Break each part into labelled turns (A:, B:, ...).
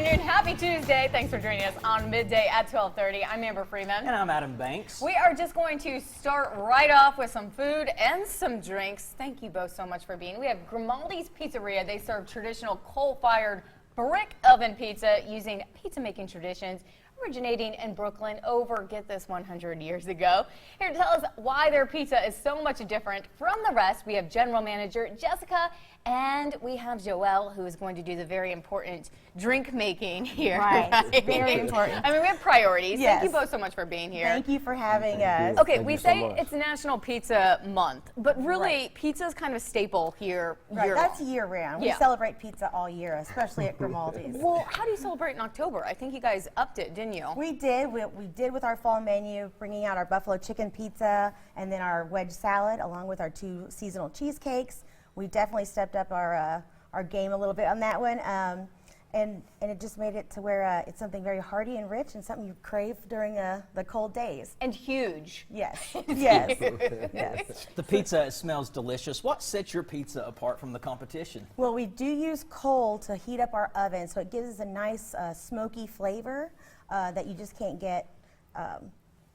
A: afternoon. Happy Tuesday. Thanks for joining us on Midday at 12:30. I'm Amber Freeman.
B: And I'm Adam Banks.
A: We are just going to start right off with some food and some drinks. Thank you both so much for being. We have Grimaldi's Pizzeria. They serve traditional coal-fired brick oven pizza using pizza-making traditions originating in Brooklyn over, get this, 100 years ago. Here to tell us why their pizza is so much different from the rest, we have General Manager Jessica, and we have Joelle, who is going to do the very important drink making here.
C: Right. Very important.
A: I mean, we have priorities.
C: Yes.
A: Thank you both so much for being here.
C: Thank you for having us.
A: Okay, we say it's National Pizza Month, but really, pizza is kind of a staple here.
C: Right, that's year round.
A: Yeah.
C: We celebrate pizza all year, especially at Grimaldi's.
A: Well, how do you celebrate in October? I think you guys upped it, didn't you?
C: We did. We did with our fall menu, bringing out our buffalo chicken pizza and then our wedge salad, along with our 2 seasonal cheesecakes. We definitely stepped up our game a little bit on that one, and it just made it to where it's something very hearty and rich and something you crave during the cold days.
A: And huge.
C: Yes, yes, yes.
B: The pizza, it smells delicious. What sets your pizza apart from the competition?
C: Well, we do use coal to heat up our oven, so it gives us a nice smoky flavor that you just can't get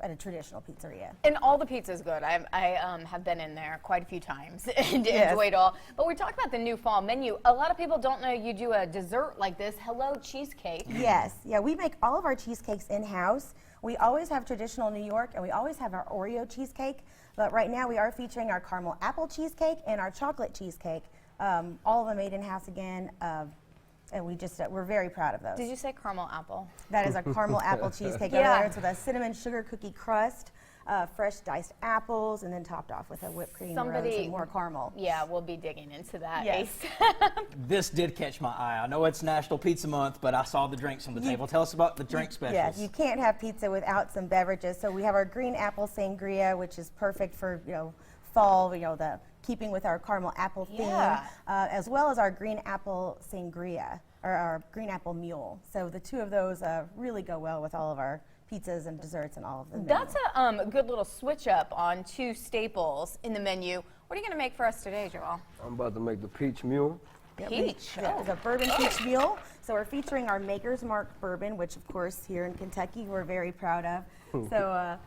C: at a traditional pizzeria.
A: And all the pizza is good. I have been in there quite a few times and
C: Yes.
A: enjoyed all. But we talked about the new fall menu. A lot of people don't know you do a dessert like this. Hello cheesecake.
C: Yes, yeah, we make all of our cheesecakes in-house. We always have traditional New York, and we always have our Oreo cheesecake. But right now we are featuring our caramel apple cheesecake and our chocolate cheesecake. All of them made in-house again. And we're very proud of those.
A: Did you say caramel apple?
C: That is our caramel apple cheesecake over
A: Yeah.
C: there. It's with a cinnamon sugar cookie crust, fresh diced apples, and then topped off with a whipped cream rose and more caramel.
A: Yeah, we'll be digging into that.
C: Yes.
B: This did catch my eye. I know it's National Pizza Month, but I saw the drinks on the table. Tell us about the drink specials.
C: Yes, you can't have pizza without some beverages. So we have our green apple sangria, which is perfect for fall. The keeping with our caramel apple theme, as well as our green apple sangria, or our green apple mule. So the 2 of those really go well with all of our pizzas and desserts and all of them.
A: That's a good little switch up on 2 staples in the menu. What are you going to make for us today, Joel?
D: I'm about to make the peach mule.
A: Peach.
C: Yeah, it's a bourbon peach mule. So we're featuring our Maker's Mark bourbon, which of course here in Kentucky we're very proud of. So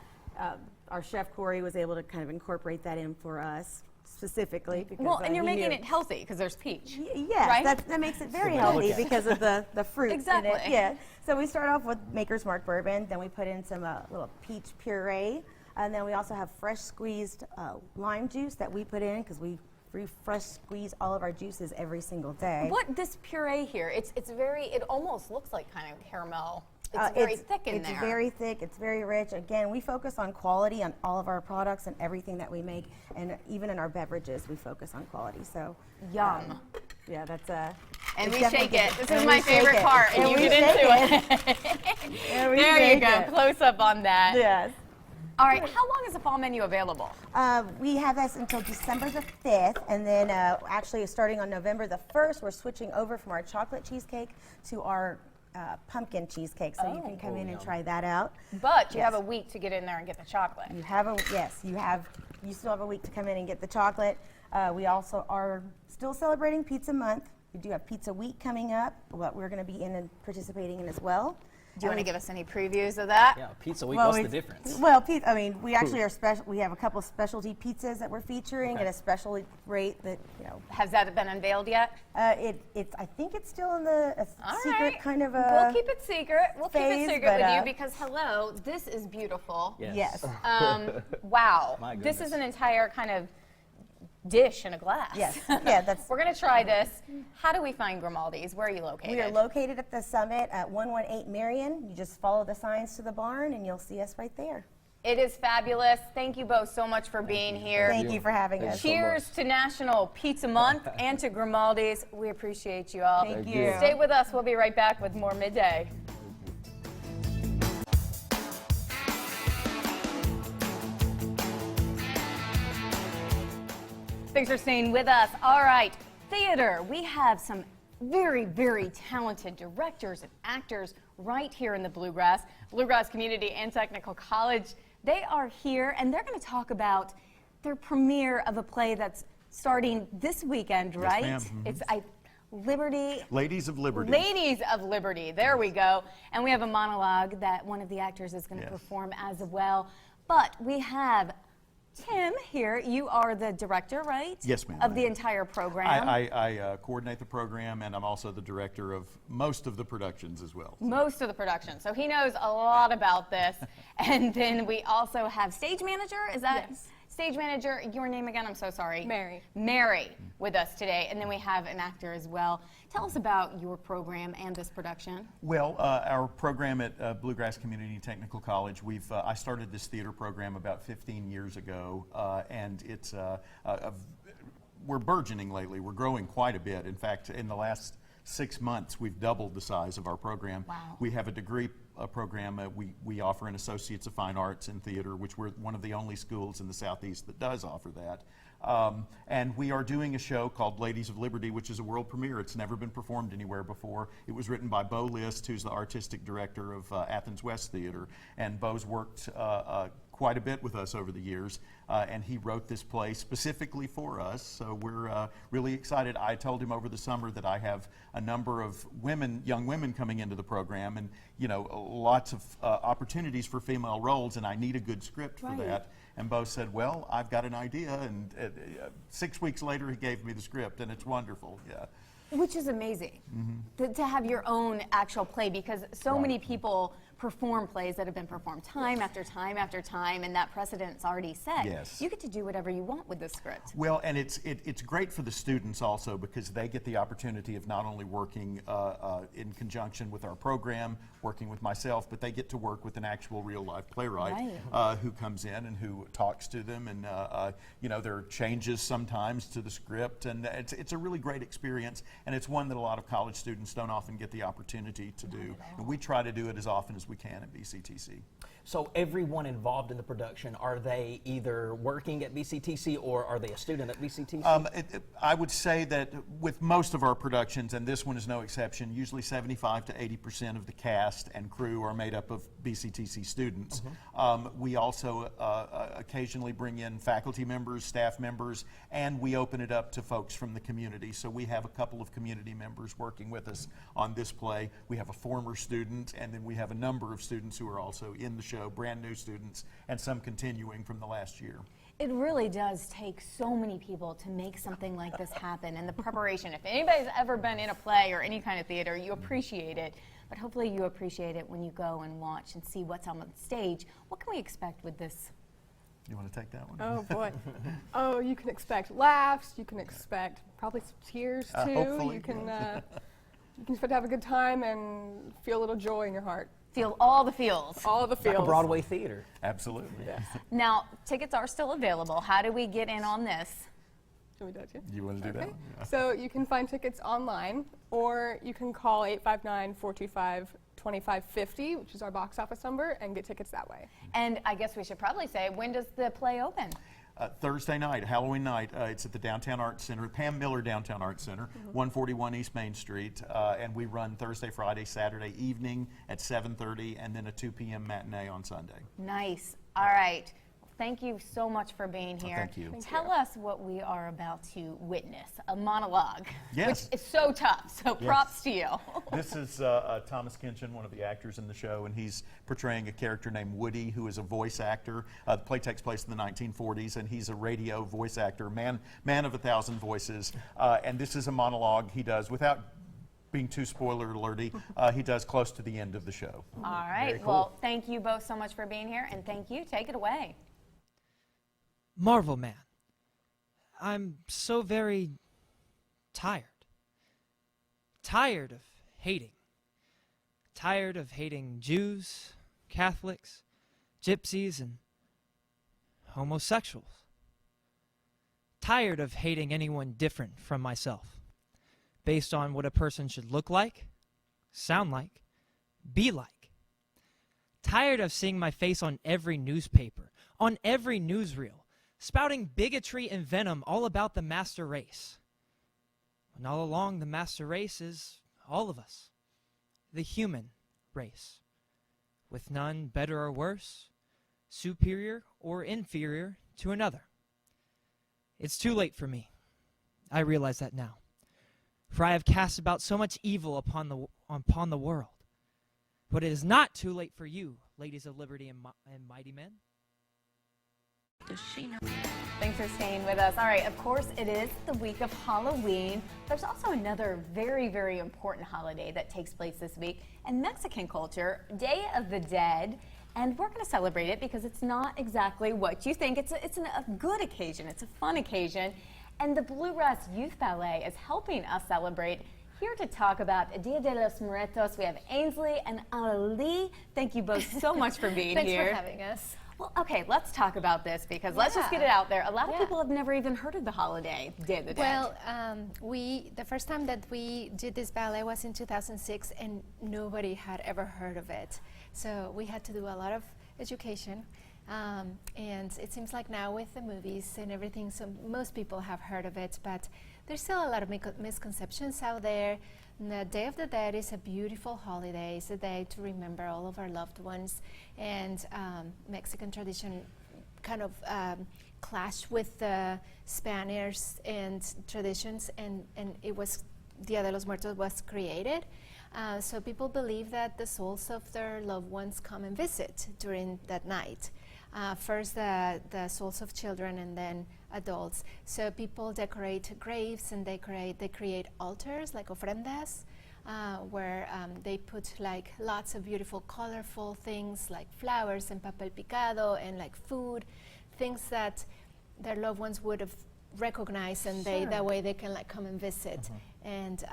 C: our chef Corey was able to kind of incorporate that in for us specifically. Because,
A: Well, and you're making it healthy because there's peach.
C: Yes,
A: right?
C: that makes it very healthy because of the fruit
A: Exactly.
C: in it. Yeah. So we start off with Maker's Mark bourbon, then we put in some little peach puree, and then we also have fresh squeezed lime juice that we put in because we fresh squeeze all of our juices every single day.
A: What this puree here? It almost looks like kind of caramel. It's very thick in there.
C: It's very thick. It's very rich. Again, we focus on quality on all of our products and everything that we make, and even in our beverages, we focus on quality. So,
A: Yum.
C: Yeah, that's
A: And
C: it's
A: we shake
C: definitely
A: it.
C: good.
A: This
C: And
A: is
C: we
A: my
C: shake
A: favorite
C: it.
A: part, and you
C: we
A: get
C: shake
A: into it.
C: And we
A: There you
C: shake
A: go.
C: it.
A: Close up on that.
C: Yes.
A: All right. How long is the fall menu available?
C: We have this until December the 5th, and then actually starting on November the 1st, we're switching over from our chocolate cheesecake to our pumpkin cheesecake, so you can come in and try that out.
A: But you have a week to get in there and get the chocolate.
C: You still have a week to come in and get the chocolate. We also are still celebrating Pizza Month. We do have Pizza Week coming up, what we're going to be in and participating in as well.
A: Do you want to give us any previews of that?
B: Yeah, Pizza Week, what's the difference?
C: Well, we actually are special. We have a couple specialty pizzas that we're featuring at a special rate that,
A: Has that been unveiled yet?
C: I think it's still in the secret
A: right.
C: kind of
A: We'll keep it secret. We'll keep it
C: phase,
A: secret with
C: but,
A: you because, hello, this is beautiful.
C: Yes.
A: Wow.
B: My
A: This is
B: goodness.
A: an entire kind of dish in a glass.
C: Yes. Yeah, that's.
A: We're going to try this. How do we find Grimaldi's? Where are you located?
C: We are located at the Summit at 118 Marion. You just follow the signs to the barn and you'll see us right there.
A: It is fabulous. Thank you both so much for being here.
C: Thank you for having us.
A: Cheers to National Pizza Month and to Grimaldi's. We appreciate you all.
C: Thank you.
A: Stay with us. We'll be right back with more Midday. Thanks for staying with us. All right, theater. We have some very, very talented directors and actors right here in the Bluegrass Community and Technical College. They are here, and they're going to talk about their premiere of a play that's starting this weekend, right?
E: ma'am. Mm-hmm.
A: It's Liberty.
E: Ladies of Liberty.
A: Ladies of Liberty. There we go. And we have a monologue that one of the actors is going to perform as well. But we have Tim here. You are the director, right?
E: Yes, ma'am.
A: Of the entire program.
E: I coordinate the program, and I'm also the director of most of the productions as well.
A: Most of the production. So he knows a lot about this. And then we also have stage manager. Is that?
F: Yes.
A: Stage manager, your name again? I'm so sorry.
F: Mary.
A: Mary with us today. And then we have an actor as well. Tell us about your program and this production.
E: Well, our program at Bluegrass Community Technical College, I started this theater program about 15 years ago, and it's we're burgeoning lately. We're growing quite a bit. In fact, in the last 6 months, we've doubled the size of our program.
A: Wow.
E: We have a degree program. We offer an Associates of Fine Arts in Theater, which we're one of the only schools in the Southeast that does offer that. And we are doing a show called Ladies of Liberty, which is a world premiere. It's never been performed anywhere before. It was written by Bo List, who's the artistic director of Athens West Theater. And Bo's worked quite a bit with us over the years, and he wrote this play specifically for us, so we're really excited. I told him over the summer that I have a number of young women coming into the program, and lots of opportunities for female roles, and I need a good script for that. And Bo said, well, I've got an idea, and 6 weeks later he gave me the script, and it's wonderful. Yeah.
A: Which is amazing, to have your own actual play, because so many people perform plays that have been performed time after time after time, and that precedent's already set.
E: Yes.
A: You get to do whatever you want with this script.
E: Well, and it's great for the students also, because they get the opportunity of not only working in conjunction with our program, working with myself, but they get to work with an actual real-life playwright who comes in and who talks to them, and there are changes sometimes to the script, and it's a really great experience, and it's one that a lot of college students don't often get the opportunity to do, and we try to do it as often as we can at BCTC.
B: So everyone involved in the production, are they either working at BCTC or are they a student at BCTC?
E: I would say that with most of our productions, and this one is no exception, usually 75 to 80% of the cast and crew are made up of BCTC students. We also occasionally bring in faculty members, staff members, and we open it up to folks from the community. So we have a couple of community members working with us on this play. We have a former student, and then we have a number of students who are also in the show, brand new students, and some continuing from the last year.
A: It really does take so many people to make something like this happen, and the preparation. If anybody's ever been in a play or any kind of theater, you appreciate it. But hopefully you appreciate it when you go and watch and see what's on the stage. What can we expect with this?
E: You want to take that one?
F: Oh boy. Oh, you can expect laughs. You can expect probably some tears too.
E: Hopefully,
F: you can expect to have a good time and feel a little joy in your heart.
A: Feel all the feels.
F: All of the feels.
B: Like a Broadway theater.
E: Absolutely.
F: Yes.
A: Now, tickets are still available. How do we get in on this?
F: Should we do it too?
E: You want to do that one? Yeah.
F: So you can find tickets online, or you can call 859-425-2550, which is our box office number, and get tickets that way.
A: And I guess we should probably say, when does the play open?
E: Thursday night, Halloween night, it's at the Downtown Arts Center, Pam Miller Downtown Arts Center, 141 East Main Street, and we run Thursday, Friday, Saturday evening at 7:30, and then a 2 p.m. matinee on Sunday.
A: Nice. All right. Thank you so much for being here.
E: Thank you.
A: Tell us what we are about to witness, a monologue,
E: Yes.
A: which is so tough, so props to you.
E: This is Thomas Kinchin, one of the actors in the show, and he's portraying a character named Woody, who is a voice actor. The play takes place in the 1940s, and he's a radio voice actor, man of 1,000 voices. And this is a monologue he does without being too spoiler alerty. He does close to the end of the show.
A: All right.
E: Very cool.
A: Well, thank you both so much for being here, and thank you. Take it away.
G: Marvel Man, I'm so very tired. Tired of hating. Tired of hating Jews, Catholics, gypsies, and homosexuals. Tired of hating anyone different from myself, based on what a person should look like, sound like, be like. Tired of seeing my face on every newspaper, on every newsreel, spouting bigotry and venom all about the master race. And all along, the master race is all of us, the human race, with none better or worse, superior or inferior to another. It's too late for me. I realize that now. for I have cast about so much evil upon the world. But it is not too late for you, ladies of liberty and mighty men.
A: Thanks for staying with us. All right, of course, it is the week of Halloween. There's also another very, very important holiday that takes place this week in Mexican culture, Day of the Dead. And we're going to celebrate it because it's not exactly what you think. It's a good occasion. It's a fun occasion. And the Bluegrass Youth Ballet is helping us celebrate. Here to talk about Dia de los Muertos, we have Ainsley and Ali. Thank you both so much for being
H: Thanks
A: here.
H: for having us.
A: Well, okay, let's talk about this because let's just get it out there. A lot of people have never even heard of the holiday, Day of the Dead.
H: Well, the first time that we did this ballet was in 2006, and nobody had ever heard of it. So we had to do a lot of education. And it seems like now with the movies and everything, so most people have heard of it, but there's still a lot of misconceptions out there. And the Day of the Dead is a beautiful holiday. It's a day to remember all of our loved ones. And Mexican tradition kind of clashed with the Spanish and traditions, and it was Dia de los Muertos was created. So people believe that the souls of their loved ones come and visit during that night. First the souls of children and then adults. So people decorate graves and they create altars like ofrendas, where they put like lots of beautiful colorful things like flowers and papel picado and like food, things that their loved ones would have recognized, and that way they can like come and visit. And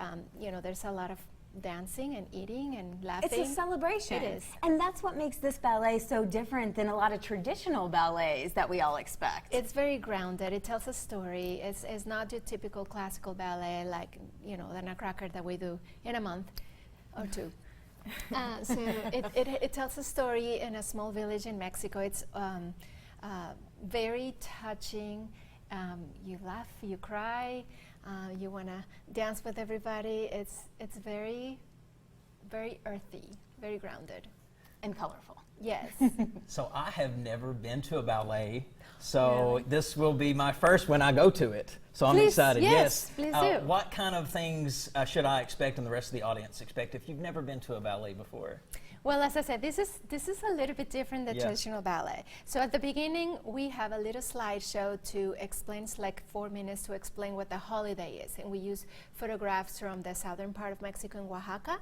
H: there's a lot of dancing and eating and laughing.
A: It's a celebration.
H: It is.
A: And that's what makes this ballet so different than a lot of traditional ballets that we all expect.
H: It's very grounded. It tells a story. It's not your typical classical ballet like, the Nutcracker that we do in a month or two. So it tells a story in a small village in Mexico. It's very touching. You laugh, you cry. You want to dance with everybody. It's very, very earthy, very grounded.
A: And colorful.
H: Yes.
B: So I have never been to a ballet, so this will be my first when I go to it. So I'm excited.
H: Yes, please do.
B: What kind of things should I expect and the rest of the audience expect if you've never been to a ballet before?
H: Well, as I said, this is a little bit different than traditional ballet. So at the beginning, we have a little slideshow to explain, it's like 4 minutes to explain what the holiday is. And we use photographs from the southern part of Mexico in Oaxaca.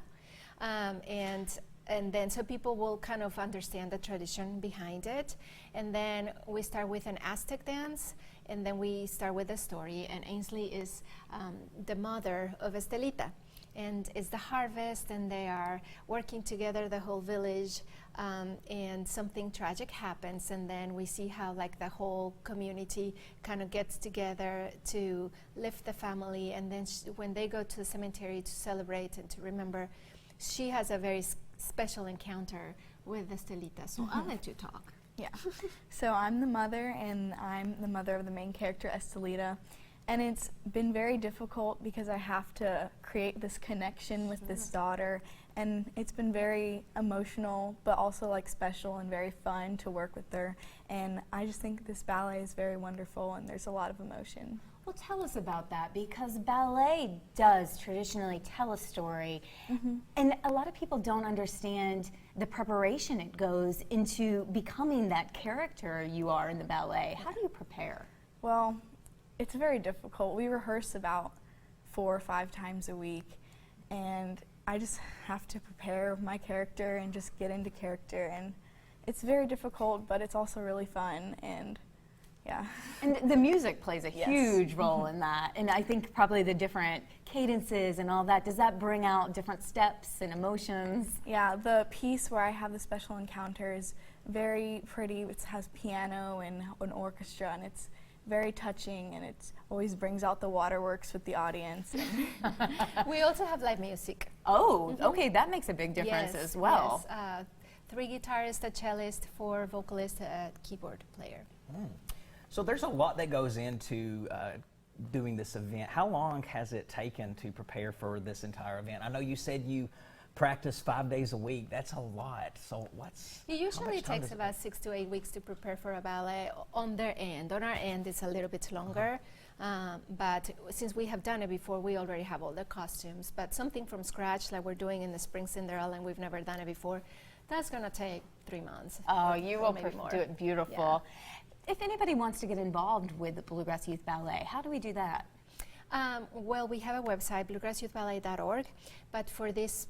H: And then so people will kind of understand the tradition behind it. And then we start with an Aztec dance, and then we start with the story. And Ainsley is the mother of Estelita. And it's the harvest, and they are working together, the whole village, and something tragic happens, and then we see how like the whole community kind of gets together to lift the family, and then when they go to the cemetery to celebrate and to remember, she has a very special encounter with Estelita. So I'll let you talk.
I: Yeah. So I'm the mother, and I'm the mother of the main character, Estelita. And it's been very difficult because I have to create this connection with this daughter, and it's been very emotional, but also like special and very fun to work with her. And I just think this ballet is very wonderful, and there's a lot of emotion.
A: Well, tell us about that, because ballet does traditionally tell a story, and a lot of people don't understand the preparation it goes into becoming that character you are in the ballet. How do you prepare?
I: Well, it's very difficult. We rehearse about 4 or 5 times a week, and I just have to prepare my character and just get into character, and it's very difficult, but it's also really fun, and yeah.
A: And the music plays a huge role in that, and I think probably the different cadences and all that, does that bring out different steps and emotions?
I: Yeah, the piece where I have the special encounter is very pretty. It has piano and an orchestra, and it's very touching, and it always brings out the waterworks with the audience.
H: We also have live music.
A: Oh, okay, that makes a big difference as well.
H: Yes, 3 guitarists, a cellist, 4 vocalists, a keyboard player.
B: So there's a lot that goes into doing this event. How long has it taken to prepare for this entire event? I know you said you practice 5 days a week. That's a lot. So
H: It usually takes about 6 to 8 weeks to prepare for a ballet on their end. On our end, it's a little bit longer. But since we have done it before, we already have all the costumes. But something from scratch, like we're doing in the Spring Cinderella, and we've never done it before, that's going to take 3 months.
A: Oh, you will
H: maybe more.
A: do it beautiful. If anybody wants to get involved with the Bluegrass Youth Ballet, how do we do that?
H: Well, we have a website, bluegrassyouthballet.org, but for this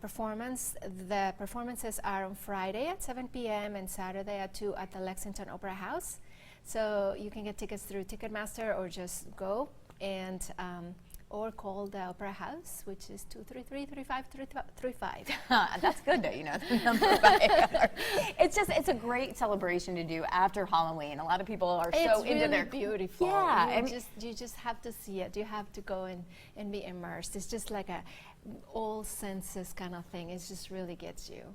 H: performance, the performances are on Friday at 7 p.m. and Saturday at 2 at the Lexington Opera House. So you can get tickets through Ticketmaster or just go and or call the Opera House, which is 233-3535.
A: That's good that you know the number by heart. It's a great celebration to do after Halloween. A lot of people are so into
H: really
A: their
H: beautiful.
A: Yeah,
H: You just have to see it. You have to go and be immersed. It's just like a all senses kind of thing. It just really gets you.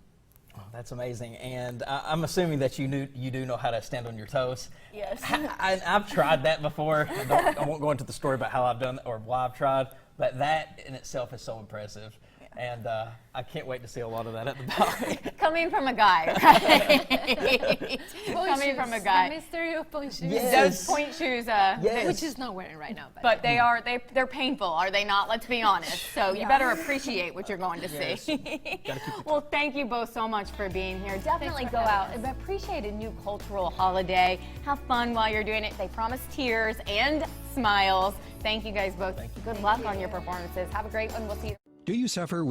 B: Oh, that's amazing. And I'm assuming that you do know how to stand on your toes.
H: Yes.
B: I've tried that before. I won't go into the story about how I've done or why I've tried, but that in itself is so impressive. And I can't wait to see a lot of that at the ballet.
A: Coming from a guy, right? Coming from a guy.
H: The mystery of point shoes.
B: Yes.
A: Those point shoes,
B: Yes.
H: Which is not wearing right now.
A: but they're painful, are they not? Let's be honest. So you better appreciate what you're going to
B: Yes.
A: see. Well, thank you both so much for being here. Definitely go out and appreciate a new cultural holiday. Have fun while you're doing it. They promise tears and smiles. Thank you guys both. Good luck on your performances. Have a great one. We'll see you.
J: Do you suffer with